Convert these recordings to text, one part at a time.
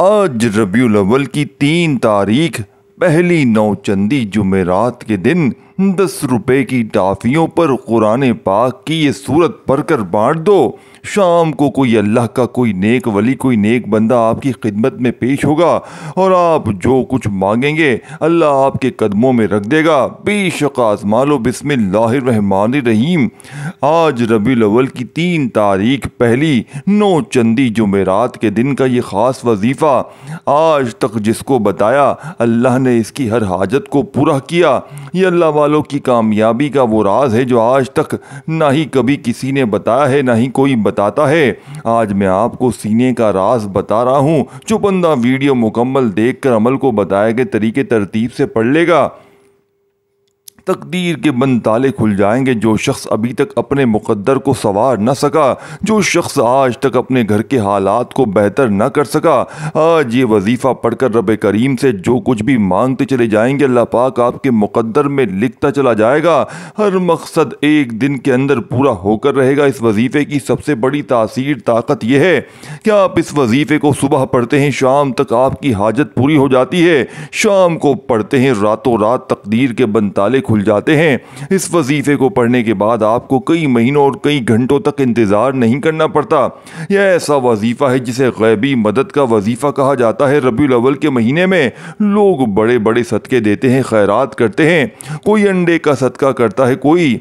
آج ربیع الاول کی 3 تاریخ پہلی نوچندی جمعرات کے دن 10 روپے کی ٹافیوں پر قرآن پاک کی یہ سورت پڑھ کر بانٹ دو۔ شام کو کوئی اللہ کا کوئی نیک ولی کوئی نیک بندہ آپ کی خدمت میں پیش ہوگا اور آپ جو کچھ مانگیں گے اللہ آپ کے قدموں میں رکھ دے گا۔ بے شک آزما لو۔ بسم اللہ الرحمن الرحیم۔ آج ربیع الاول کی 3 تاریخ پہلی نوچندی جمعرات کے دن کا یہ خاص وظیفہ آج تک جس کو بتایا اللہ نے اس کی ہر حاجت کو پورا کیا۔ یہ اللہ والوں کی کامیابی کا وہ راز ہے جو آج تک نہ ہی کبھی کسی نے بتایا ہے نہ ہی کوئی بتاتا ہے۔ آج میں آپ کو سینے کا راز بتا رہا ہوں۔ جو بندہ ویڈیو مکمل دیکھ کر عمل کو بتائے گئے طریقے ترتیب سے پڑھ لے گا تقدیر کے بند تالے کھل جائیں گے۔ جو شخص ابھی تک اپنے مقدر کو سنوار نہ سکا، جو شخص آج تک اپنے گھر کے حالات کو بہتر نہ کر سکا، آج یہ وظیفہ پڑھ کر رب کریم سے جو کچھ بھی مانگتے چلے جائیں گے اللہ پاک آپ کے مقدر میں لکھتا چلا جائے گا۔ ہر مقصد ایک دن کے اندر پورا ہو کر رہے گا۔ اس وظیفے کی سب سے بڑی تاثیر طاقت یہ ہے کہ آپ اس وظیفے کو صبح پڑھتے ہیں شام تک آپ کی حاجت پوری ہو جاتی ہے۔ شام کو پڑھتے ہیں راتوں رات تقدیر کے بند تالے کھل جاتے ہیں۔ اس وظیفے کو پڑھنے کے بعد آپ کو کئی مہینوں اور کئی گھنٹوں تک انتظار نہیں کرنا پڑتا۔ یہ ایسا وظیفہ ہے جسے غیبی مدد کا وظیفہ کہا جاتا ہے۔ ربیع الاول کے مہینے میں لوگ بڑے بڑے صدقے دیتے ہیں، خیرات کرتے ہیں۔ کوئی انڈے کا صدقہ کرتا ہے، کوئی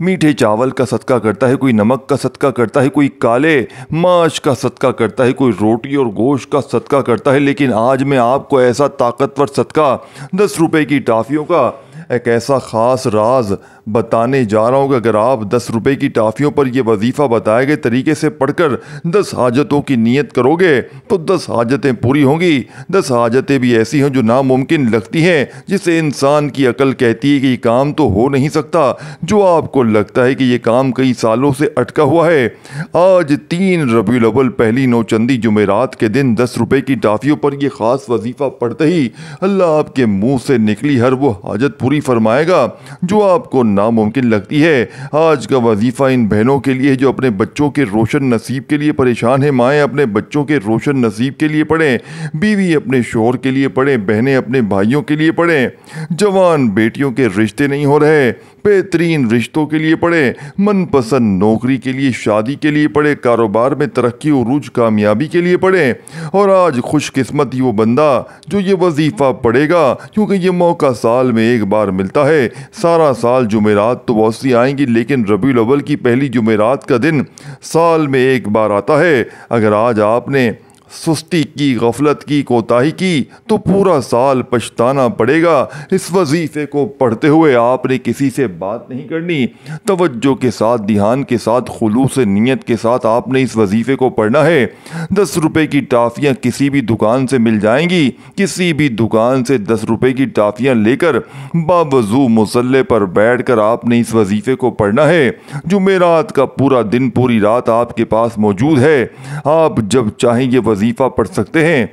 میٹھے چاول کا صدقہ کرتا ہے، کوئی نمک کا صدقہ کرتا ہے، کوئی کالے ماش کا صدقہ کرتا ہے، کوئی روٹی اور گوشت کا صدقہ کرتا ہے۔ لیکن آج میں آپ کو ایسا طاقتور صدقہ 10 روپے کی ٹافیوں کا ایک ایسا خاص راز بتانے جا رہا ہوں کہ اگر آپ 10 روپے کی ٹافیوں پر یہ وظیفہ بتائے گئے طریقے سے پڑھ کر 10 حاجتوں کی نیت کرو گے تو 10 حاجتیں پوری ہوں گی۔ 10 حاجتیں بھی ایسی ہیں جو ناممکن لگتی ہیں، جسے انسان کی عقل کہتی ہے کہ یہ کام تو ہو نہیں سکتا، جو آپ کو لگتا ہے کہ یہ کام کئی سالوں سے اٹکا ہوا ہے۔ آج 3 ربیع الاول پہلی نوچندی جمعرات کے دن 10 روپے کی ٹافیوں پر یہ خاص وظیفہ پڑھتے ہی اللہ آپ کے منہ سے نکلی ہر وہ حاجت پوری فرمائے گا جو آپ کو ناممکن لگتی ہے۔ آج کا وظیفہ ان بہنوں کے لیے جو اپنے بچوں کے روشن نصیب کے لیے پریشان ہیں۔ مائیں اپنے بچوں کے روشن نصیب کے لیے پڑھیں، بیوی اپنے شوہر کے لیے پڑھیں، بہنیں اپنے بھائیوں کے لیے پڑھیں، جوان بیٹیوں کے رشتے نہیں ہو رہے بہترین رشتوں کے لیے پڑھیں، من پسند نوکری کے لیے شادی کے لیے پڑھیں، کاروبار میں ترقی عروج کامیابی کے لیے پڑھیں۔ اور آج خوش قسمت ہی وہ بندہ جو یہ وظیفہ پڑھے گا، کیونکہ یہ موقع سال میں ایک بار ملتا ہے۔ سارا سال جمعرات تو بہت سی آئیں گی لیکن ربیع الاول کی پہلی جمعرات کا دن سال میں ایک بار آتا ہے۔ اگر آج آپ نے سستی کی، غفلت کی، کوتاہی کی تو پورا سال پچھتانا پڑے گا۔ اس وظیفے کو پڑھتے ہوئے آپ نے کسی سے بات نہیں کرنی۔ توجہ کے ساتھ، دھیان کے ساتھ، خلوص نیت کے ساتھ آپ نے اس وظیفے کو پڑھنا ہے۔ 10 روپے کی ٹافیاں کسی بھی دکان سے مل جائیں گی۔ کسی بھی دکان سے 10 روپے کی ٹافیاں لے کر باوضو مصلے پر بیٹھ کر آپ نے اس وظیفے کو پڑھنا ہے۔ جمعرات کا پورا دن پوری رات آپ کے پاس موجود ہے۔ آپ جب چاہیں یہ وظیفہ پڑھ سکتے ہیں۔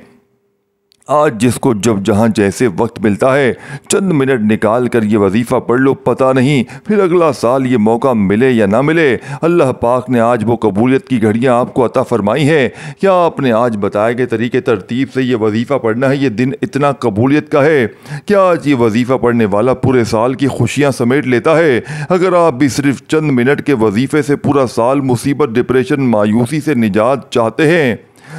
آج جس کو جب جہاں جیسے وقت ملتا ہے چند منٹ نکال کر یہ وظیفہ پڑھ لو، پتہ نہیں پھر اگلا سال یہ موقع ملے یا نہ ملے۔ اللہ پاک نے آج وہ قبولیت کی گھڑیاں آپ کو عطا فرمائی ہیں۔ کیا آپ نے آج بتائے گئے طریقے ترتیب سے یہ وظیفہ پڑھنا ہے؟ یہ دن اتنا قبولیت کا ہے کہ آج یہ وظیفہ پڑھنے والا پورے سال کی خوشیاں سمیٹ لیتا ہے۔ اگر آپ بھی صرف چند منٹ کے وظیفے سے پورا سال مصیبت، ڈپریشن، مایوسی سے نجات چاہتے ہیں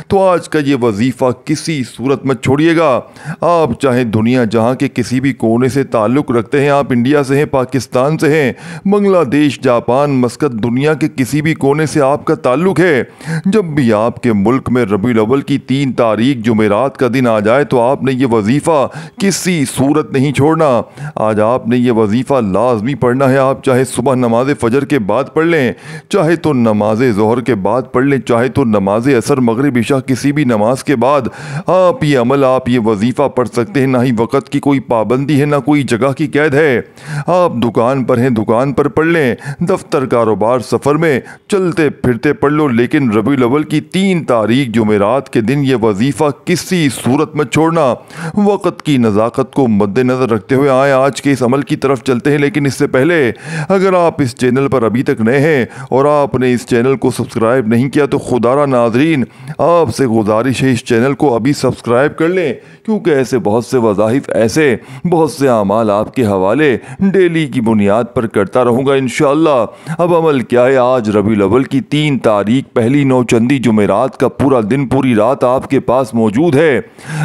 تو آج کا یہ وظیفہ کسی صورت مت چھوڑیے گا۔ آپ چاہے دنیا جہاں کے کسی بھی کونے سے تعلق رکھتے ہیں، آپ انڈیا سے ہیں، پاکستان سے ہیں، بنگلہ دیش، جاپان، مسقط، دنیا کے کسی بھی کونے سے آپ کا تعلق ہے، جب بھی آپ کے ملک میں ربیع الاول کی 3 تاریخ جمعرات کا دن آ جائے تو آپ نے یہ وظیفہ کسی صورت نہیں چھوڑنا۔ آج آپ نے یہ وظیفہ لازمی پڑھنا ہے۔ آپ چاہے صبح نماز فجر کے بعد پڑھ لیں، چاہے تو نماز ظہر کے بعد پڑھ لیں، چاہے تو نماز عصر، مغرب، عشاء، کسی بھی نماز کے بعد آپ یہ عمل، آپ یہ وظیفہ پڑھ سکتے ہیں۔ نہ ہی وقت کی کوئی پابندی ہے، نہ کوئی جگہ کی قید ہے۔ آپ دکان پر ہیں، دکان پر پڑھ لیں، دفتر، کاروبار، سفر میں چلتے پھرتے پڑھ لو، لیکن ربیع الاول کی 3 تاریخ جمعرات کے دن یہ وظیفہ کسی صورت میں چھوڑنا۔ وقت کی نزاکت کو مد نظر رکھتے ہوئے آئے آج کے اس عمل کی طرف چلتے ہیں، لیکن اس سے پہلے اگر آپ اس چینل پر ابھی تک نئے ہیں اور آپ نے اس چینل کو سبسکرائب نہیں کیا تو خدارہ ناظرین آپ سے گزارش ہے اس چینل کو ابھی سبسکرائب کر لیں، کیونکہ ایسے بہت سے وظائف، ایسے بہت سے اعمال آپ کے حوالے ڈیلی کی بنیاد پر کرتا رہوں گا انشاءاللہ۔ اب عمل کیا ہے، آج ربیع الاول کی 3 تاریخ پہلی نوچندی جمعرات کا پورا دن پوری رات آپ کے پاس موجود ہے۔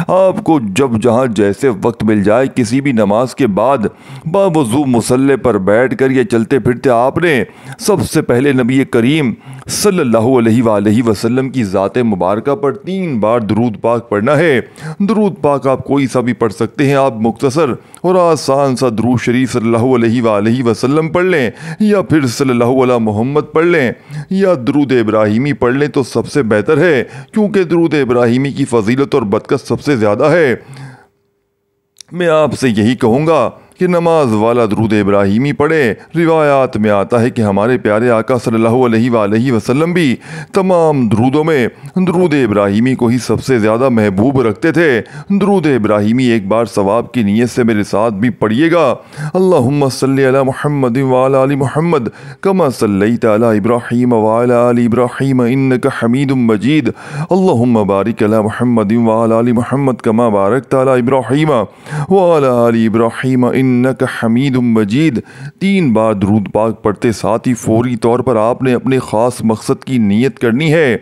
آپ کو جب جہاں جیسے وقت مل جائے، کسی بھی نماز کے بعد باوضو مصلی پر بیٹھ کر یا چلتے پھرتے آپ نے سب سے پہلے نبی کریم صلی اللہ علیہ وآلہ وسلم کی ذات مبارکہ پر 3 بار درود پاک پڑھنا ہے۔ درود پاک آپ کوئی سا بھی پڑھ سکتے ہیں، آپ مختصر اور آسان سا درود شریف صلی اللہ علیہ وآلہ وسلم پڑھ لیں، یا پھر صلی اللہ علیہ محمد پڑھ لیں، یا درود ابراہیمی پڑھ لیں تو سب سے بہتر ہے، کیونکہ درود ابراہیمی کی فضیلت اور برکت سب سے زیادہ ہے۔ میں آپ سے یہی کہوں گا کہ نماز والا درود ابراہیمی پڑھے۔ روایات میں آتا ہے کہ ہمارے پیارے آقا صلی اللہ علیہ وآلہ وسلم بھی تمام درودوں میں درود ابراہیمی کو ہی سب سے زیادہ محبوب رکھتے تھے۔ درود ابراہیمی ایک بار ثواب کی نیت سے میرے ساتھ بھی پڑھیے گا۔ اللہم صلی علی محمد وعلی آل محمد کما صلیت علی ابراہیم وعلی آل ابراہیم انک حمید مجید۔ اللہم بارک علی محمد وعلی آل محمد کما بارکت علی ابراہیم وعلی آل ابراہیم انک حمید مجید۔ 3 بار درود پاک پڑھتے ساتھ ہی فوری طور پر آپ نے اپنے خاص مقصد کی نیت کرنی ہے۔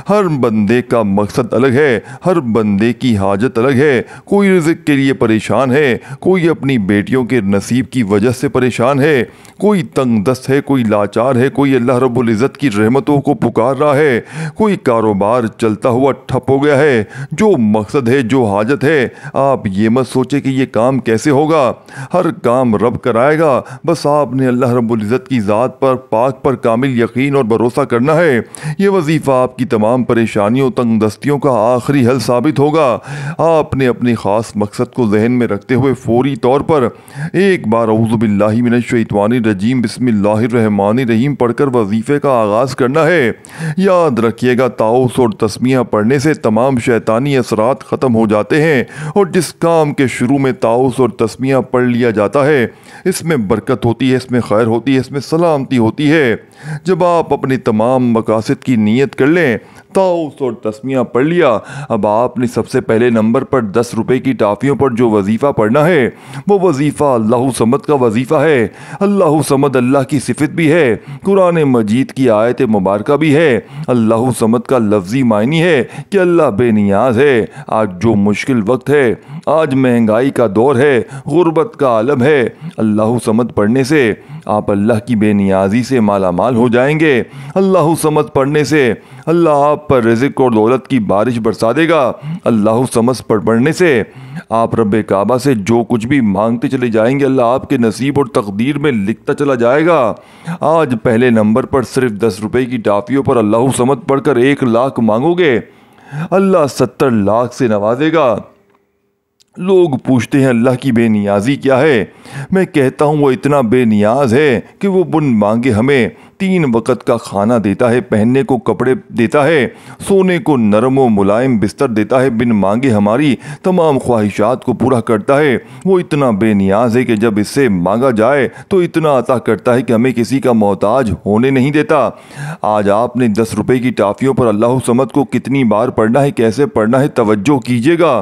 ہر بندے کا مقصد الگ ہے، ہر بندے کی حاجت الگ ہے۔ کوئی رزق کے لیے پریشان ہے، کوئی اپنی بیٹیوں کے نصیب کی وجہ سے پریشان ہے، کوئی تنگ دست ہے، کوئی لاچار ہے، کوئی اللہ رب العزت کی رحمتوں کو پکار رہا ہے، کوئی کاروبار چلتا ہوا ٹھپ ہو گیا ہے۔ جو مقصد ہے، جو حاجت ہے، آپ یہ مت سوچے کہ یہ کام کیسے ہوگا، ہر کام رب کرائے گا۔ بس آپ نے اللہ رب العزت کی ذات پر، پاک پر کامل یقین اور بھروسہ کرنا ہے۔ یہ وظیفہ آپ کی تمام پریشانیوں، تنگ دستیوں کا آخری حل ثابت ہوگا۔ آپ نے اپنے خاص مقصد کو ذہن میں رکھتے ہوئے فوری طور پر ایک بار اعوذ باللہ من الشیطان الرجیم بسم اللہ الرحمن الرحیم پڑھ کر وظیفے کا آغاز کرنا ہے۔ یاد رکھیے گا، تعوذ اور تسمیہ پڑھنے سے تمام شیطانی اثرات ختم ہو جاتے ہیں، اور جس کام کے شروع میں تعوذ اور تسمیہ پڑھ لیا جاتا ہے، اس میں برکت ہوتی ہے، اس میں خیر ہوتی ہے، اس میں سلامتی ہوتی ہے۔ جب آپ اپنے تمام مقاصد کی نیت کر لیں، تعوذ اور تسمیہ پڑھ لیا، اب آپ نے سب سے پہلے نمبر پر 10 روپے کی ٹافیوں پر جو وظیفہ پڑھنا ہے، وہ وظیفہ اللہ صمد کا وظیفہ ہے۔ اللہ صمد اللہ کی صفت بھی ہے، قرآن مجید کی آیت مبارکہ بھی ہے۔ اللہ صمد کا لفظی معنی ہے کہ اللہ بے نیاز ہے۔ آج جو مشکل وقت ہے، آج مہنگائی کا دور ہے، غربت کا عالم ہے، اللہ صمد پڑھنے سے آپ اللہ کی بے نیازی سے مالا مال ہو جائیں گے۔ اللہ صمد پڑھنے سے اللہ آپ پر رزق اور دولت کی بارش برسا دے گا۔ اللہ صمد پڑھنے سے آپ رب کعبہ سے جو کچھ بھی مانگتے چلے جائیں گے، اللہ آپ کے نصیب اور تقدیر میں لکھتا چلا جائے گا۔ آج پہلے نمبر پر صرف 10 روپے کی ٹافیوں پر اللہ صمد پڑھ کر 1 لاکھ مانگو گے، اللہ 70 لاکھ سے نوازے گا۔ لوگ پوچھتے ہیں اللہ کی بے نیازی کیا ہے؟ میں کہتا ہوں وہ اتنا بے نیاز ہے کہ وہ بن مانگے ہمیں 3 وقت کا کھانا دیتا ہے، پہننے کو کپڑے دیتا ہے، سونے کو نرم و ملائم بستر دیتا ہے، بن مانگے ہماری تمام خواہشات کو پورا کرتا ہے۔ وہ اتنا بے نیاز ہے کہ جب اس سے مانگا جائے تو اتنا عطا کرتا ہے کہ ہمیں کسی کا محتاج ہونے نہیں دیتا۔ آج آپ نے 10 روپے کی ٹافیوں پر اللہ صمد کو کتنی بار پڑھنا ہے، کیسے پڑھنا ہے، توجہ کیجیے گا۔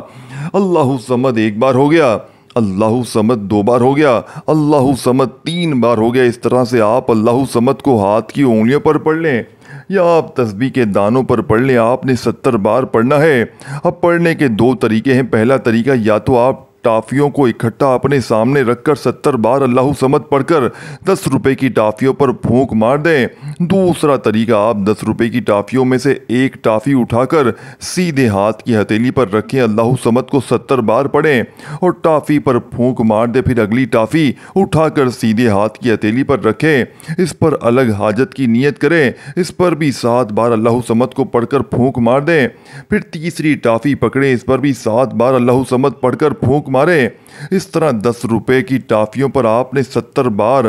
اللہ صمد 1 بار ہو گیا، اللہ صمد 2 بار ہو گیا، اللہ صمد 3 بار ہو گیا۔ اس طرح سے آپ اللہ صمد کو ہاتھ کی انگلیوں پر پڑھ لیں، یا آپ تسبیح کے دانوں پر پڑھ لیں۔ آپ نے 70 بار پڑھنا ہے۔ اب پڑھنے کے 2 طریقے ہیں۔ پہلا طریقہ، یا تو آپ ٹافیوں کو اکٹھا اپنے سامنے رکھ کر 70 بار اللہ صمد پڑھ کر 10 روپے کی ٹافیوں پر پھونک مار دیں۔ دوسرا طریقہ، آپ 10 روپے کی ٹافیوں میں سے 1 ٹافی اٹھا کر سیدھے ہاتھ کی ہتھیلی پر رکھیں، اللہ صمد کو 70 بار پڑھیں اور ٹافی پر پھونک مار دیں۔ پھر اگلی ٹافی اٹھا کر سیدھے ہاتھ کی ہتھیلی پر رکھیں، اس پر الگ حاجت کی نیت کریں، اس پر بھی 7 بار اللہ صمد کو پڑھ کر پھونک مار دیں۔ پھر تیسری ٹافی پکڑیں، اس پر بھی 7 بار اللہ صمد پڑھ کر پھونک ماریں۔ اس طرح 10 روپے کی ٹافیوں پر آپ نے 70 بار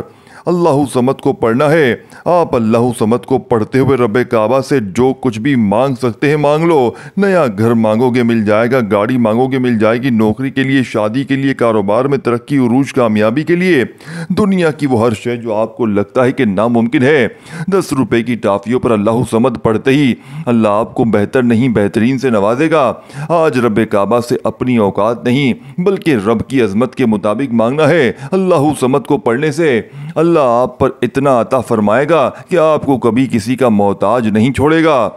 اللہ صمد کو پڑھنا ہے۔ آپ اللہ صمد کو پڑھتے ہوئے رب کعبہ سے جو کچھ بھی مانگ سکتے ہیں مانگ لو۔ نیا گھر مانگو گے مل جائے گا، گاڑی مانگو گے مل جائے گی، نوکری کے لیے، شادی کے لیے، کاروبار میں ترقی، عروج، کامیابی کے لیے، دنیا کی وہ ہر شے جو آپ کو لگتا ہے کہ ناممکن ہے، 10 روپے کی ٹافیوں پر اللہ صمد پڑھتے ہی اللہ آپ کو بہتر نہیں بہترین سے نوازے گا۔ آج رب کعبہ سے اپنی اوقات نہیں بلکہ رب کی عظمت کے مطابق مانگنا ہے۔ اللہ صمد کو پڑھنے سے اللہ آپ پر اتنا عطا فرمائے گا کہ آپ کو کبھی کسی کا محتاج نہیں چھوڑے گا۔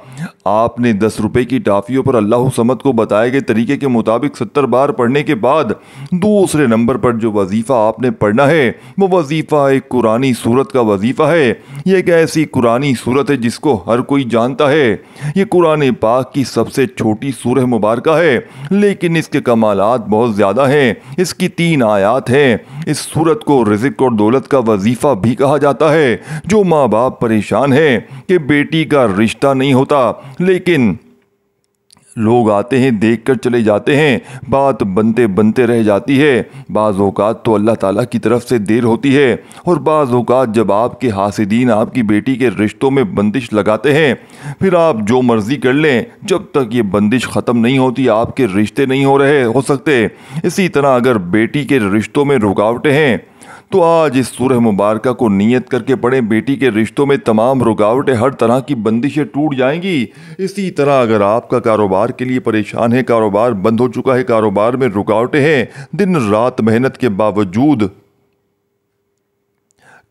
آپ نے 10 روپے کی ٹافیوں پر اللہ صمد کو بتائے گئے طریقے کے مطابق 70 بار پڑھنے کے بعد دوسرے نمبر پر جو وظیفہ آپ نے پڑھنا ہے وہ وظیفہ ایک قرآنی سورت کا وظیفہ ہے۔ یہ ایک ایسی قرآنی سورت ہے جس کو ہر کوئی جانتا ہے۔ یہ قرآن پاک کی سب سے چھوٹی سورہ مبارکہ ہے لیکن اس کے کمالات بہت زیادہ ہیں۔ اس کی 3 آیات ہیں۔ اس سورت کو رزق اور دولت کا وظیفہ بھی کہا جاتا ہے۔ جو ماں باپ پریشان ہیں کہ بیٹی کا رشتہ نہیں ہوتا لیکن لوگ آتے ہیں دیکھ کر چلے جاتے ہیں، بات بنتے بنتے رہ جاتی ہے۔ بعض اوقات تو اللہ تعالیٰ کی طرف سے دیر ہوتی ہے اور بعض اوقات جب آپ کے حاسدین آپ کی بیٹی کے رشتوں میں بندش لگاتے ہیں، پھر آپ جو مرضی کر لیں، جب تک یہ بندش ختم نہیں ہوتی آپ کے رشتے نہیں ہو سکتے۔ اسی طرح اگر بیٹی کے رشتوں میں رکاوٹیں ہیں تو آج اس سورہ مبارکہ کو نیت کر کے پڑھیں، بیٹی کے رشتوں میں تمام رکاوٹیں، ہر طرح کی بندشیں ٹوٹ جائیں گی۔ اسی طرح اگر آپ کا کاروبار کے لیے پریشان ہے، کاروبار بند ہو چکا ہے، کاروبار میں رکاوٹیں ہیں، دن رات محنت کے باوجود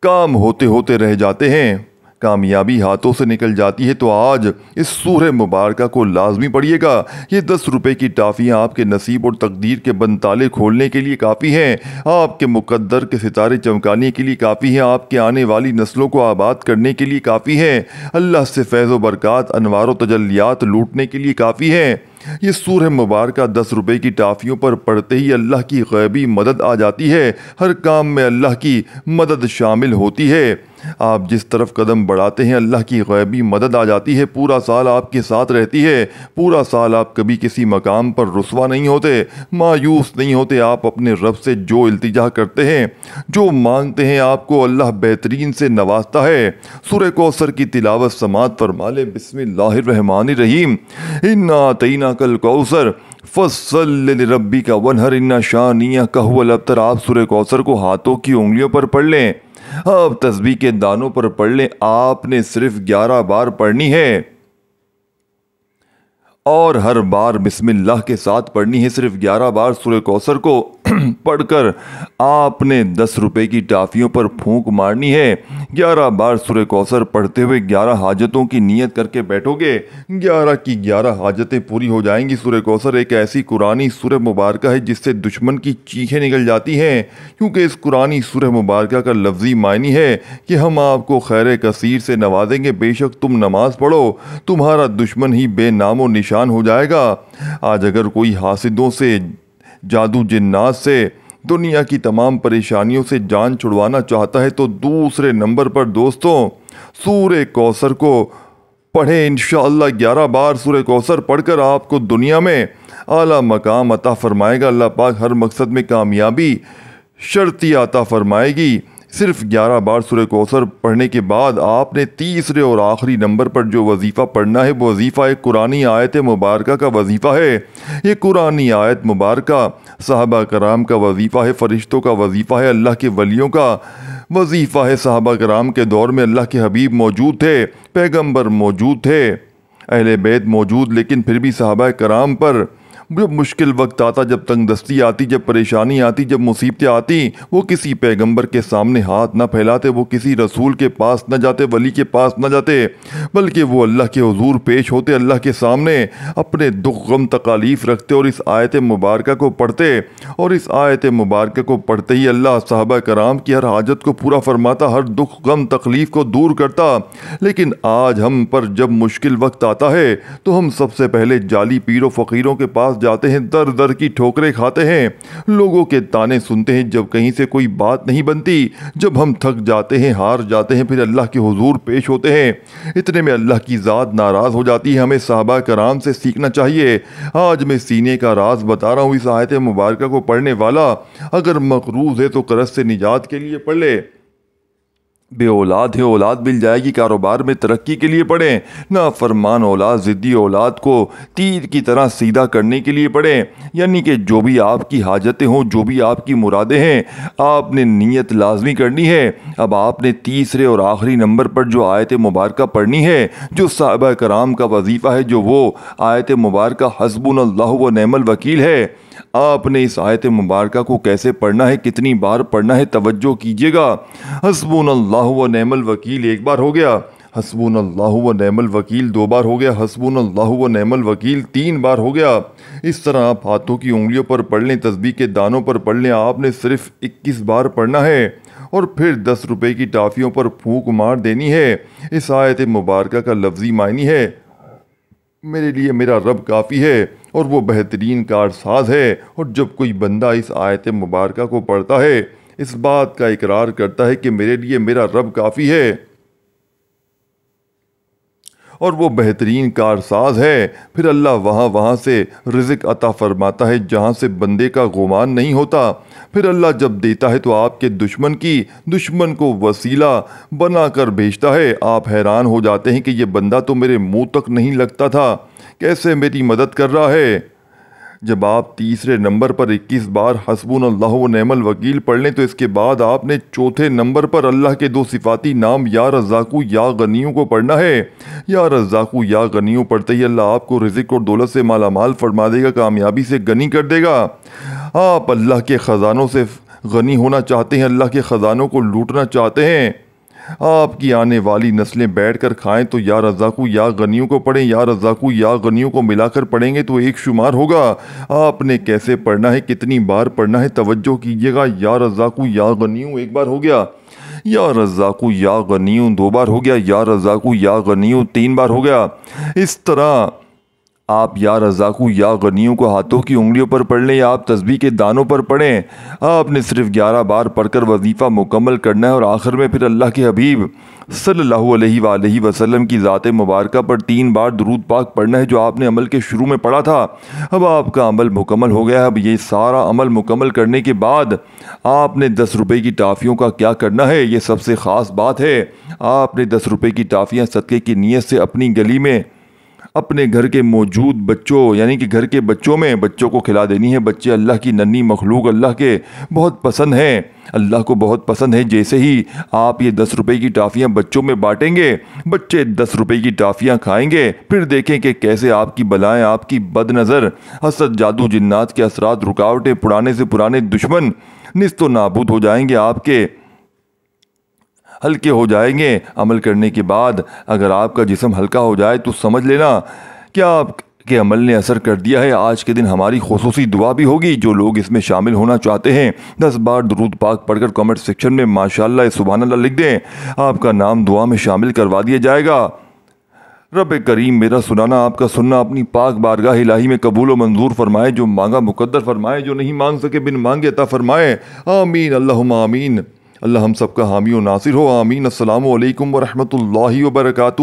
کام ہوتے ہوتے رہ جاتے ہیں، کامیابی ہاتھوں سے نکل جاتی ہے، تو آج اس سورہ مبارکہ کو لازمی پڑھیے گا۔ یہ 10 روپے کی ٹافیاں آپ کے نصیب اور تقدیر کے بند تالے کھولنے کے لیے کافی ہیں، آپ کے مقدر کے ستارے چمکانے کے لیے کافی ہیں، آپ کے آنے والی نسلوں کو آباد کرنے کے لیے کافی ہیں، اللہ سے فیض و برکات، انوار و تجلیات لوٹنے کے لیے کافی ہیں۔ یہ سورہ مبارکہ 10 روپے کی ٹافیوں پر پڑھتے ہی اللہ کی غیبی مدد آ جاتی ہے، ہر کام میں اللہ کی مدد شامل ہوتی ہے۔ آپ جس طرف قدم بڑھاتے ہیں اللہ کی غیبی مدد آ جاتی ہے، پورا سال آپ کے ساتھ رہتی ہے، پورا سال آپ کبھی کسی مقام پر رسوا نہیں ہوتے، مایوس نہیں ہوتے۔ آپ اپنے رب سے جو التجا کرتے ہیں، جو مانگتے ہیں، آپ کو اللہ بہترین سے نوازتا ہے۔ سورہ کوثر کی تلاوت سماعت فرما لیں۔ بسم اللہ الرحمن الرحیم۔ انا اعطیناک الکوثر فصل لربک وانحر ان شانئک ھو الابتر۔ آپ سورہ کوثر کو ہاتھوں کی انگلیوں پر پڑھ لیں، آپ تسبیح کے دانوں پر پڑھ لیں۔ آپ نے صرف 11 بار پڑھنی ہے اور ہر بار بسم اللہ کے ساتھ پڑھنی ہے۔ صرف 11 بار سورہ کوثر کو پڑھ کر آپ نے 10 روپے کی ٹافیوں پر پھونک مارنی ہے۔ 11 بار سورہ کوثر پڑھتے ہوئے 11 حاجتوں کی نیت کر کے بیٹھو گے، 11 کی 11 حاجتیں پوری ہو جائیں گی۔ سورہ کوثر ایک ایسی قرآنی سورہ مبارکہ ہے جس سے دشمن کی چیخیں نکل جاتی ہیں، کیونکہ اس قرآنی سورہ مبارکہ کا لفظی معنی ہے کہ ہم آپ کو خیر کثیر سے نوازیں گے، بے شک تم نماز پڑھو، تمہارا دشمن ہی بے نام و نشان ہو جائے گا۔ آج اگر کوئی حاسدوں سے، جادو جنات سے، دنیا کی تمام پریشانیوں سے جان چھڑوانا چاہتا ہے تو دوسرے نمبر پر دوستوں سورہ کوثر کو پڑھیں۔ انشاءاللہ 11 بار سورہ کوثر پڑھ کر آپ کو دنیا میں اعلیٰ مقام عطا فرمائے گا۔ اللہ پاک ہر مقصد میں کامیابی شرطی عطا فرمائے گی۔ صرف 11 بار سورہ کوثر پڑھنے کے بعد آپ نے تیسرے اور آخری نمبر پر جو وظیفہ پڑھنا ہے وہ وظیفہ ایک قرآنی آیت مبارکہ کا وظیفہ ہے۔ یہ قرآنی آیت مبارکہ صحابہ کرام کا وظیفہ ہے، فرشتوں کا وظیفہ ہے، اللہ کے ولیوں کا وظیفہ ہے۔ صحابہ کرام کے دور میں اللہ کے حبیب موجود تھے، پیغمبر موجود تھے، اہل بیت موجود، لیکن پھر بھی صحابہ کرام پر جب مشکل وقت آتا، جب تنگ دستی آتی، جب پریشانی آتی، جب مصیبتیں آتی، وہ کسی پیغمبر کے سامنے ہاتھ نہ پھیلاتے، وہ کسی رسول کے پاس نہ جاتے، ولی کے پاس نہ جاتے، بلکہ وہ اللہ کے حضور پیش ہوتے، اللہ کے سامنے اپنے دکھ غم تکالیف رکھتے اور اس آیت مبارکہ کو پڑھتے، اور اس آیت مبارکہ کو پڑھتے ہی اللہ صحابہ کرام کی ہر حاجت کو پورا فرماتا، ہر دکھ غم تکلیف کو دور کرتا۔ لیکن آج ہم پر جب مشکل وقت آتا ہے تو ہم سب سے پہلے جعلی پیر و فقیروں کے پاس جاتے ہیں، در در کی ٹھوکریں کھاتے ہیں، لوگوں کے تانے سنتے ہیں، جب کہیں سے کوئی بات نہیں بنتی، جب ہم تھک جاتے ہیں، ہار جاتے ہیں، پھر اللہ کے حضور پیش ہوتے ہیں، اتنے میں اللہ کی ذات ناراض ہو جاتی ہے۔ ہمیں صحابہ کرام سے سیکھنا چاہیے۔ آج میں سینے کا راز بتا رہا ہوں، اس آیت مبارکہ کو پڑھنے والا اگر مقروض ہے تو قرض سے نجات کے لیے پڑھ لے، بے اولاد ہے اولاد مل جائے گی، کاروبار میں ترقی کے لیے پڑھیں، نافرمان اولاد ضدی اولاد کو تیر کی طرح سیدھا کرنے کے لیے پڑھیں، یعنی کہ جو بھی آپ کی حاجتیں ہوں، جو بھی آپ کی مرادیں ہیں، آپ نے نیت لازمی کرنی ہے۔ اب آپ نے تیسرے اور آخری نمبر پر جو آیت مبارکہ پڑھنی ہے، جو صحابہ کرام کا وظیفہ ہے، جو وہ آیت مبارکہ حسبنا اللہ و نعم الوکیل ہے، آپ نے اس آیت مبارکہ کو کیسے پڑھنا ہے، کتنی بار پڑھنا ہے، توجہ کیجئے گا۔ حسبنا اللہ و نعم الوکیل ایک بار ہو گیا، حسبنا اللہ و نعم الوکیل دو بار ہو گیا، حسبنا اللہ و نعم الوکیل تین بار ہو گیا۔ اس طرح آپ ہاتھوں کی انگلیوں پر پڑھ لیں، تسبیح کے دانوں پر پڑھ لیں، آپ نے صرف 21 بار پڑھنا ہے، اور پھر 10 روپے کی ٹافیوں پر پھونک مار دینی ہے۔ اس آیت مبارکہ کا لفظی معنی ہے، میرے لیے میرا رب کافی ہے اور وہ بہترین کارساز ہے۔ اور جب کوئی بندہ اس آیت مبارکہ کو پڑھتا ہے، اس بات کا اقرار کرتا ہے کہ میرے لیے میرا رب کافی ہے اور وہ بہترین کارساز ہے، پھر اللہ وہاں سے رزق عطا فرماتا ہے جہاں سے بندے کا گمان نہیں ہوتا۔ پھر اللہ جب دیتا ہے تو آپ کے دشمن کو وسیلہ بنا کر بھیجتا ہے۔ آپ حیران ہو جاتے ہیں کہ یہ بندہ تو میرے منہ تک نہیں لگتا تھا، کیسے میری مدد کر رہا ہے۔ جب آپ تیسرے نمبر پر 21 بار حسبنا اللہ و نعم الوکیل پڑھ لیں تو اس کے بعد آپ نے چوتھے نمبر پر اللہ کے دو صفاتی نام یا رزاقو یا غنیوں کو پڑھنا ہے۔ یا رزاقو یا غنیوں پڑھتے ہی اللہ آپ کو رزق اور دولت سے مالا مال فرما دے گا، کامیابی سے غنی کر دے گا۔ آپ اللہ کے خزانوں سے غنی ہونا چاہتے ہیں، اللہ کے خزانوں کو لوٹنا چاہتے ہیں، آپ کی آنے والی نسلیں بیٹھ کر کھائیں تو یا رزاقو یا غنیوں کو پڑھیں۔ یا رزاقو یا غنیوں کو ملا کر پڑھیں گے تو ایک شمار ہوگا۔ آپ نے کیسے پڑھنا ہے، کتنی بار پڑھنا ہے، توجہ کیجئے گا۔ یا رزاقو یا غنیوں ایک بار ہو گیا، یا رزاقو یا غنیوں دو بار ہو گیا، یا رزاقو یا غنیوں تین بار ہو گیا۔ اس طرح آپ یا رزاقو یا غنیوں کو ہاتھوں کی انگلیوں پر پڑھ لیں یا آپ تسبیح کے دانوں پر پڑھیں۔ آپ نے صرف 11 بار پڑھ کر وظیفہ مکمل کرنا ہے، اور آخر میں پھر اللہ کے حبیب صلی اللہ علیہ وآلہ وسلم کی ذات مبارکہ پر 3 بار درود پاک پڑھنا ہے جو آپ نے عمل کے شروع میں پڑھا تھا۔ اب آپ کا عمل مکمل ہو گیا ہے۔ اب یہ سارا عمل مکمل کرنے کے بعد آپ نے 10 روپے کی ٹافیوں کا کیا کرنا ہے، یہ سب سے خاص بات ہے۔ آپ نے 10 روپے کی ٹافیاں صدقے کی نیت سے اپنی گلی میں اپنے گھر کے موجود بچوں، یعنی کہ گھر کے بچوں کو کھلا دینی ہے۔ بچے اللہ کی ننھی مخلوق اللہ کے بہت پسند ہیں، اللہ کو بہت پسند ہے۔ جیسے ہی آپ یہ 10 روپے کی ٹافیاں بچوں میں بانٹیں گے، بچے 10 روپے کی ٹافیاں کھائیں گے، پھر دیکھیں کہ کیسے آپ کی بلائیں، آپ کی بد نظر، حسد، جادو، جنات کے اثرات، رکاوٹیں، پرانے سے پرانے دشمن نیست و نابود ہو جائیں گے، آپ کے ہلکے ہو جائیں گے۔ عمل کرنے کے بعد اگر آپ کا جسم ہلکا ہو جائے تو سمجھ لینا کہ آپ کے عمل نے اثر کر دیا ہے۔ آج کے دن ہماری خصوصی دعا بھی ہوگی، جو لوگ اس میں شامل ہونا چاہتے ہیں 10 بار درود پاک پڑھ کر کمنٹ سیکشن میں ماشاءاللہ سبحان اللہ لکھ دیں، آپ کا نام دعا میں شامل کروا دیا جائے گا۔ رب کریم میرا سنانا، آپ کا سننا اپنی پاک بارگاہ الہی میں قبول و منظور فرمائے، جو مانگا مقدر فرمائے، جو نہیں مانگ سکے بن مانگے عطا فرمائے۔ آمین اللہم آمین۔ اللہ ہم سب کا حامی و ناصر ہو، آمین۔ السلام علیکم ورحمۃ اللہ وبرکاتہ۔